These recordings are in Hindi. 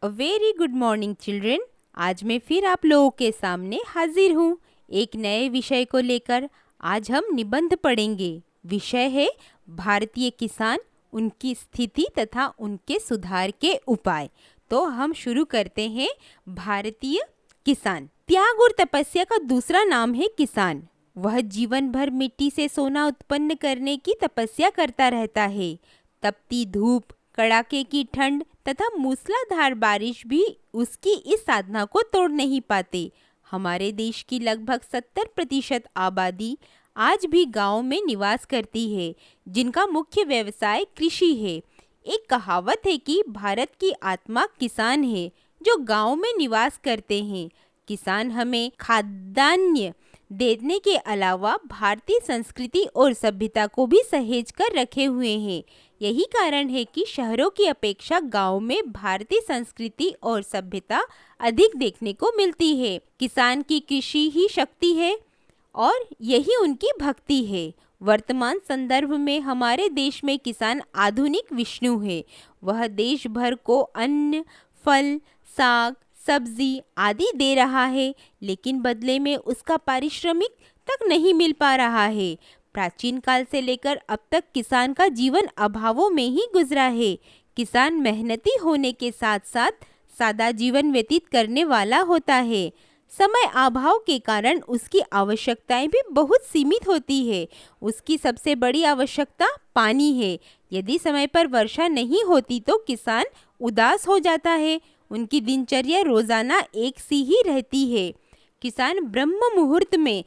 A very good morning children. आज मैं फिर आप लोगों के सामने हाजिर हूँ एक नए विषय को लेकर। आज हम निबंध पढ़ेंगे। विषय है भारतीय किसान, उनकी स्थिति तथा उनके सुधार के उपाय। तो हम शुरू करते हैं। भारतीय किसान। त्याग और तपस्या का दूसरा नाम है किसान। वह जीवन भर मिट्टी से सोना उत्पन्न करने की तपस्या करता रहता है। तपती धूप, कड़ाके की ठंड तथा मूसलाधार बारिश भी उसकी इस साधना को तोड़ नहीं पाते। हमारे देश की लगभग 70% आबादी आज भी गांव में निवास करती है, जिनका मुख्य व्यवसाय कृषि है। एक कहावत है कि भारत की आत्मा किसान है जो गांव में निवास करते हैं। किसान हमें खाद्यान्न देने के अलावा भारतीय संस्कृति और सभ्यता को भी सहेज कर रखे हुए हैं। यही कारण है कि शहरों की अपेक्षा गांव में भारतीय संस्कृति और सभ्यता अधिक देखने को मिलती है। किसान की कृषि ही शक्ति है और यही उनकी भक्ति है। वर्तमान संदर्भ में हमारे देश में किसान आधुनिक विष्णु है। वह देश भर को अन्न, फल, साग, सब्जी आदि दे रहा है, लेकिन बदले में उसका पारिश्रमिक तक नहीं मिल पा रहा है। प्राचीन काल से लेकर अब तक किसान का जीवन अभावों में ही गुजरा है। किसान मेहनती होने के साथ साथ सादा जीवन व्यतीत करने वाला होता है। समय अभाव के कारण उसकी आवश्यकताएं भी बहुत सीमित होती है। उसकी सबसे बड़ी आवश्यकता पानी है। यदि समय पर वर्षा नहीं होती तो किसान उदास हो जाता है। उनकी दिनचर्या रोजाना एक सी ही रहती है। किसान ब्रह्म मुहूर्त में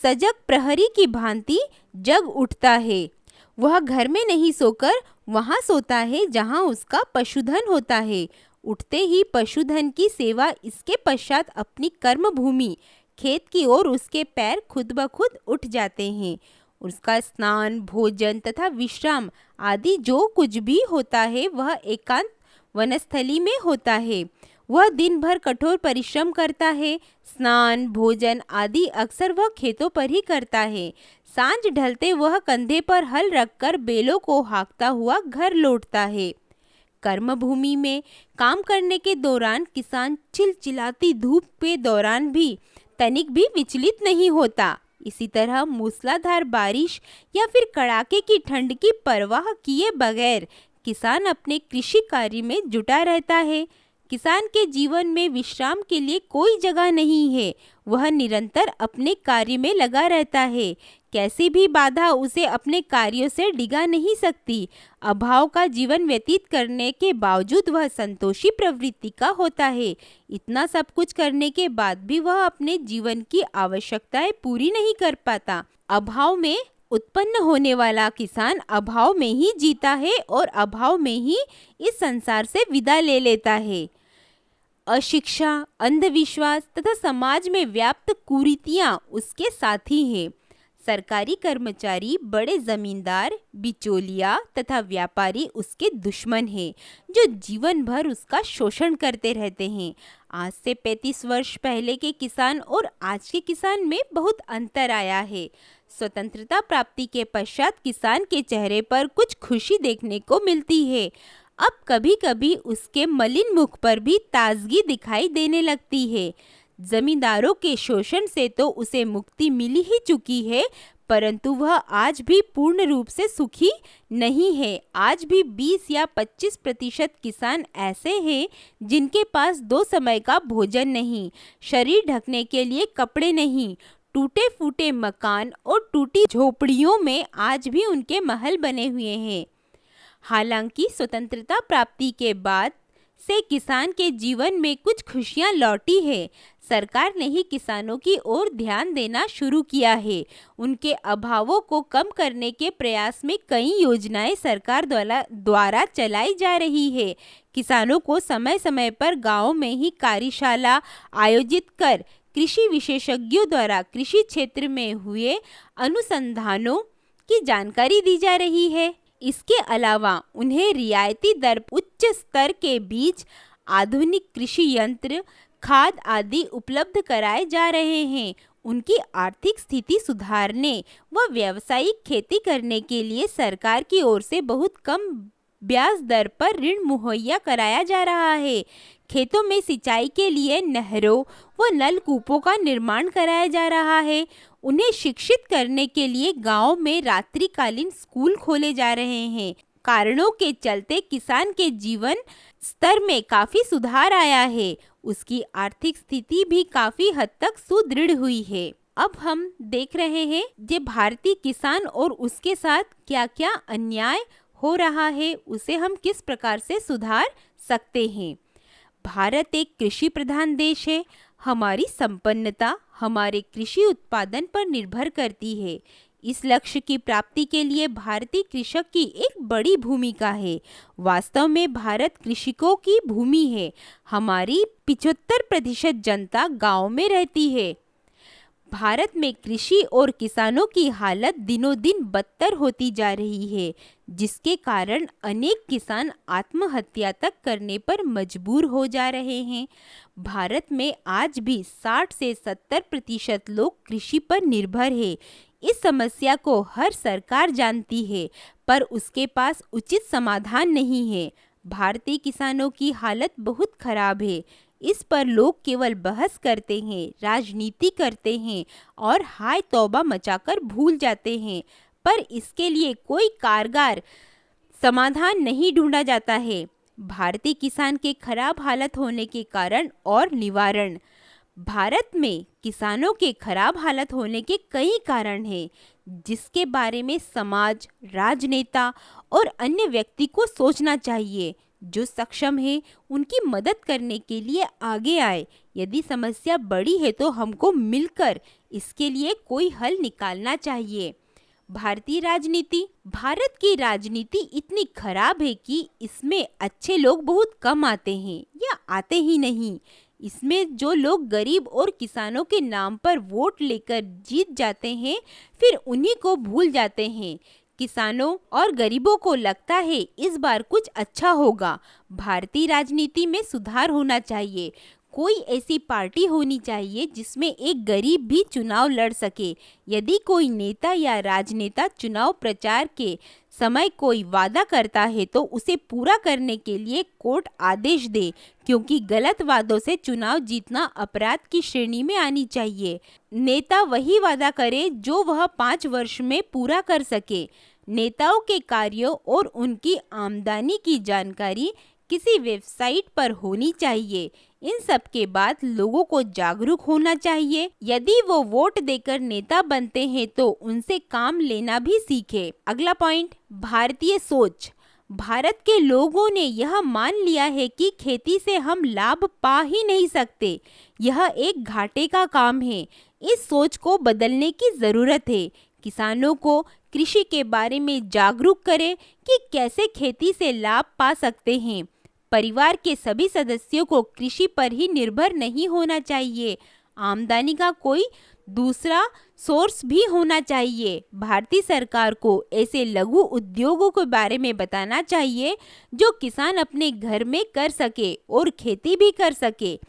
सजग प्रहरी की भांति जग उठता है। वह घर में नहीं सोकर वहाँ सोता है जहाँ उसका पशुधन होता है। उठते ही पशुधन की सेवा, इसके पश्चात अपनी कर्म भूमि खेत की ओर उसके पैर खुद ब खुद उठ जाते हैं। उसका स्नान, भोजन तथा विश्राम आदि जो कुछ भी होता है वह एकांत वनस्थली में होता है। वह दिन भर कठोर परिश्रम करता है। स्नान, भोजन आदि अक्सर वह खेतों पर ही करता है। सांझ ढलते वह कंधे पर हल रखकर बैलों को हाँकता हुआ घर लौटता है। कर्म भूमि में काम करने के दौरान किसान चिलचिलाती धूप के दौरान भी तनिक भी विचलित नहीं होता। इसी तरह मूसलाधार बारिश या फिर कड़ाके की ठंड की परवाह किए बगैर किसान अपने कृषि कार्य में जुटा रहता है। किसान के जीवन में विश्राम के लिए कोई जगह नहीं है। वह निरंतर अपने कार्य में लगा रहता है। कैसी भी बाधा उसे अपने कार्यों से डिगा नहीं सकती। अभाव का जीवन व्यतीत करने के बावजूद वह संतोषी प्रवृत्ति का होता है। इतना सब कुछ करने के बाद भी वह अपने जीवन की आवश्यकताएं पूरी नहीं कर पाता। अभाव में उत्पन्न होने वाला किसान अभाव में ही जीता है और अभाव में ही इस संसार से विदा ले लेता है। अशिक्षा, अंधविश्वास तथा समाज में व्याप्त कुरीतियां उसके साथी हैं। सरकारी कर्मचारी, बड़े जमींदार, बिचौलिया तथा व्यापारी उसके दुश्मन हैं, जो जीवन भर उसका शोषण करते रहते हैं। आज से 35 वर्ष पहले के किसान और आज के किसान में बहुत अंतर आया है। स्वतंत्रता प्राप्ति के पश्चात किसान के चेहरे पर कुछ खुशी देखने को मिलती है। अब कभी कभी उसके मलिन मुख पर भी ताजगी दिखाई देने लगती है। जमींदारों के शोषण से तो उसे मुक्ति मिली ही चुकी है, परंतु वह आज भी पूर्ण रूप से सुखी नहीं है। आज भी 20 या 25% किसान ऐसे हैं जिनके पास 2 समय का भोजन नहीं, शरीर ढकने के लिए कपड़े नहीं, टूटे फूटे मकान और टूटी झोपड़ियों में आज भी उनके महल बने हुए हैं। हालांकि स्वतंत्रता प्राप्ति के बाद से किसान के जीवन में कुछ खुशियां लौटी है। सरकार ने ही किसानों की ओर ध्यान देना शुरू किया है। उनके अभावों को कम करने के प्रयास में कई योजनाएं सरकार द्वारा चलाई जा रही है। किसानों को समय समय पर गाँव में ही कार्यशाला आयोजित कर कृषि विशेषज्ञों द्वारा कृषि क्षेत्र में हुए अनुसंधानों की जानकारी दी जा रही है। इसके अलावा उन्हें रियायती दर, उच्च स्तर के बीज, आधुनिक कृषि यंत्र, खाद आदि उपलब्ध कराए जा रहे हैं। उनकी आर्थिक स्थिति सुधारने व व्यावसायिक खेती करने के लिए सरकार की ओर से बहुत कम ब्याज दर पर ऋण मुहैया कराया जा रहा है। खेतों में सिंचाई के लिए नहरों व नलकूपों का निर्माण कराया जा रहा है। उन्हें शिक्षित करने के लिए गाँव में रात्रिकालीन स्कूल खोले जा रहे हैं। कारणों के चलते किसान के जीवन स्तर में काफ़ी सुधार आया है। उसकी आर्थिक स्थिति भी काफ़ी हद तक सुदृढ़ हुई है। अब हम देख रहे हैं कि भारतीय किसान और उसके साथ क्या क्या अन्याय हो रहा है, उसे हम किस प्रकार से सुधार सकते हैं। भारत एक कृषि प्रधान देश है। हमारी संपन्नता हमारे कृषि उत्पादन पर निर्भर करती है। इस लक्ष्य की प्राप्ति के लिए भारतीय कृषक की एक बड़ी भूमिका है। वास्तव में भारत कृषकों की भूमि है। हमारी 75% जनता गांव में रहती है। भारत में कृषि और किसानों की हालत दिनों दिन बदतर होती जा रही है, जिसके कारण अनेक किसान आत्महत्या तक करने पर मजबूर हो जा रहे हैं। भारत में आज भी 60 से 70% लोग कृषि पर निर्भर है। इस समस्या को हर सरकार जानती है, पर उसके पास उचित समाधान नहीं है। भारतीय किसानों की हालत बहुत खराब है। इस पर लोग केवल बहस करते हैं, राजनीति करते हैं और हाय तौबा मचाकर भूल जाते हैं, पर इसके लिए कोई कारगर समाधान नहीं ढूंढा जाता है। भारतीय किसान के खराब हालत होने के कारण और निवारण। भारत में किसानों के खराब हालत होने के कई कारण हैं, जिसके बारे में समाज, राजनेता और अन्य व्यक्ति को सोचना चाहिए। जो सक्षम है उनकी मदद करने के लिए आगे आए। यदि समस्या बड़ी है तो हमको मिलकर इसके लिए कोई हल निकालना चाहिए। भारतीय राजनीति। भारत की राजनीति इतनी खराब है कि इसमें अच्छे लोग बहुत कम आते हैं या आते ही नहीं। इसमें जो लोग गरीब और किसानों के नाम पर वोट लेकर जीत जाते हैं, फिर उन्हीं को भूल जाते हैं। किसानों और गरीबों को लगता है इस बार कुछ अच्छा होगा। भारतीय राजनीति में सुधार होना चाहिए। कोई ऐसी पार्टी होनी चाहिए जिसमें एक गरीब भी चुनाव लड़ सके। यदि कोई नेता या राजनेता चुनाव प्रचार के समय कोई वादा करता है तो उसे पूरा करने के लिए कोर्ट आदेश दे, क्योंकि गलत वादों से चुनाव जीतना अपराध की श्रेणी में आनी चाहिए। नेता वही वादा करे जो वह 5 वर्ष में पूरा कर सके। नेताओं के कार्यों और उनकी आमदनी की जानकारी किसी वेबसाइट पर होनी चाहिए। इन सब के बाद लोगों को जागरूक होना चाहिए। यदि वो वोट देकर नेता बनते हैं तो उनसे काम लेना भी सीखे। अगला पॉइंट, भारतीय सोच। भारत के लोगों ने यह मान लिया है कि खेती से हम लाभ पा ही नहीं सकते, यह एक घाटे का काम है। इस सोच को बदलने की ज़रूरत है। किसानों को कृषि के बारे में जागरूक करें कि कैसे खेती से लाभ पा सकते हैं। परिवार के सभी सदस्यों को कृषि पर ही निर्भर नहीं होना चाहिए। आमदनी का कोई दूसरा सोर्स भी होना चाहिए। भारतीय सरकार को ऐसे लघु उद्योगों के बारे में बताना चाहिए जो किसान अपने घर में कर सके और खेती भी कर सके।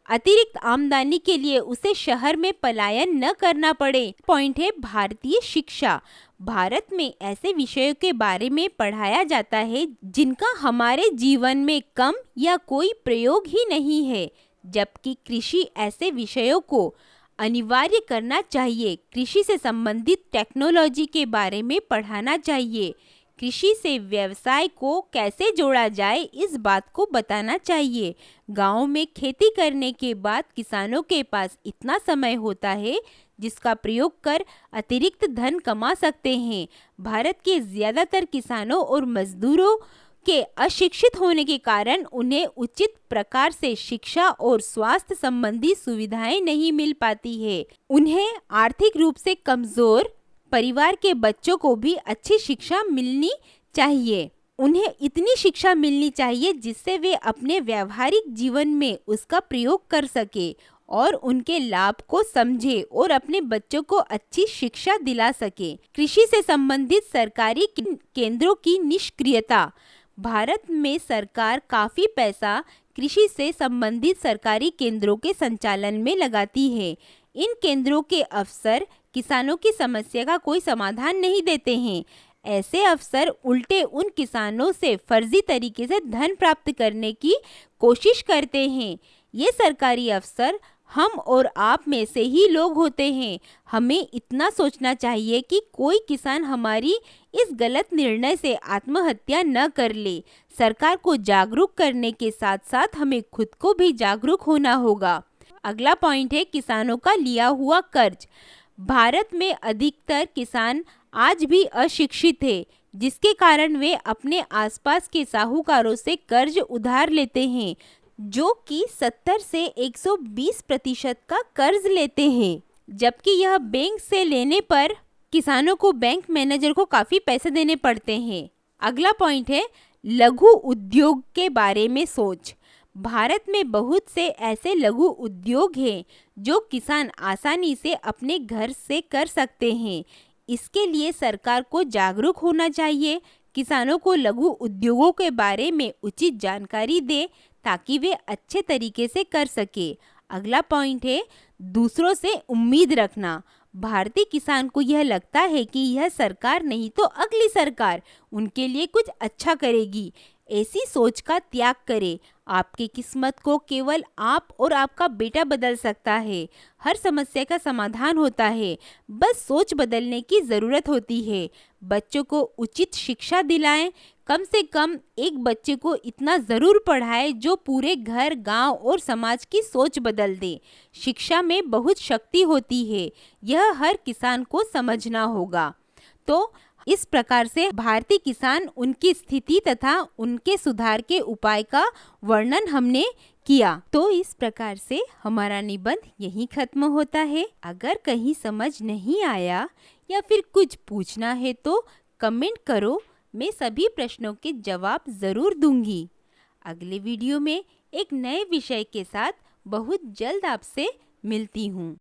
अतिरिक्त आमदनी के लिए उसे शहर में पलायन न करना पड़े। पॉइंट है भारतीय शिक्षा। भारत में ऐसे विषयों के बारे में पढ़ाया जाता है जिनका हमारे जीवन में कम या कोई प्रयोग ही नहीं है, जबकि कृषि ऐसे विषयों को अनिवार्य करना चाहिए। कृषि से संबंधित टेक्नोलॉजी के बारे में पढ़ाना चाहिए। कृषि से व्यवसाय को कैसे जोड़ा जाए इस बात को बताना चाहिए। गाँव में खेती करने के बाद किसानों के पास इतना समय होता है जिसका प्रयोग कर अतिरिक्त धन कमा सकते हैं। भारत के ज़्यादातर किसानों और मजदूरों के अशिक्षित होने के कारण उन्हें उचित प्रकार से शिक्षा और स्वास्थ्य संबंधी सुविधाएं नहीं मिल पाती है। उन्हें आर्थिक रूप से कमज़ोर परिवार के बच्चों को भी अच्छी शिक्षा मिलनी चाहिए। उन्हें इतनी शिक्षा मिलनी चाहिए जिससे वे अपने व्यावहारिक जीवन में उसका प्रयोग कर सके और उनके लाभ को समझे और अपने बच्चों को अच्छी शिक्षा दिला सके। कृषि से संबंधित सरकारी केंद्रों की निष्क्रियता। भारत में सरकार काफ़ी पैसा कृषि से संबंधित सरकारी केंद्रों के संचालन में लगाती है। इन केंद्रों के अफसर किसानों की समस्या का कोई समाधान नहीं देते हैं। ऐसे अफसर उल्टे उन किसानों से फर्जी तरीके से धन प्राप्त करने की कोशिश करते हैं। ये सरकारी अफसर हम और आप में से ही लोग होते हैं। हमें इतना सोचना चाहिए कि कोई किसान हमारी इस गलत निर्णय से आत्महत्या न कर ले। सरकार को जागरूक करने के साथ साथ हमें खुद को भी जागरूक होना होगा। अगला पॉइंट है किसानों का लिया हुआ कर्ज। भारत में अधिकतर किसान आज भी अशिक्षित है, जिसके कारण वे अपने आसपास के साहूकारों से कर्ज उधार लेते हैं, जो कि 70 से 120% का कर्ज लेते हैं, जबकि यह बैंक से लेने पर किसानों को बैंक मैनेजर को काफ़ी पैसे देने पड़ते हैं। अगला पॉइंट है लघु उद्योग के बारे में सोच। भारत में बहुत से ऐसे लघु उद्योग हैं जो किसान आसानी से अपने घर से कर सकते हैं। इसके लिए सरकार को जागरूक होना चाहिए, किसानों को लघु उद्योगों के बारे में उचित जानकारी दे ताकि वे अच्छे तरीके से कर सके। अगला पॉइंट है दूसरों से उम्मीद रखना। भारतीय किसान को यह लगता है कि यह सरकार नहीं तो अगली सरकार उनके लिए कुछ अच्छा करेगी। ऐसी सोच का त्याग करें। आपकी किस्मत को केवल आप और आपका बेटा बदल सकता है। हर समस्या का समाधान होता है, बस सोच बदलने की ज़रूरत होती है। बच्चों को उचित शिक्षा दिलाएं। कम से कम एक बच्चे को इतना ज़रूर पढ़ाएं जो पूरे घर, गांव और समाज की सोच बदल दे। शिक्षा में बहुत शक्ति होती है, यह हर किसान को समझना होगा। तो इस प्रकार से भारतीय किसान, उनकी स्थिति तथा उनके सुधार के उपाय का वर्णन हमने किया। तो इस प्रकार से हमारा निबंध यहीं खत्म होता है। अगर कहीं समझ नहीं आया या फिर कुछ पूछना है तो कमेंट करो, मैं सभी प्रश्नों के जवाब ज़रूर दूंगी। अगले वीडियो में एक नए विषय के साथ बहुत जल्द आपसे मिलती हूँ।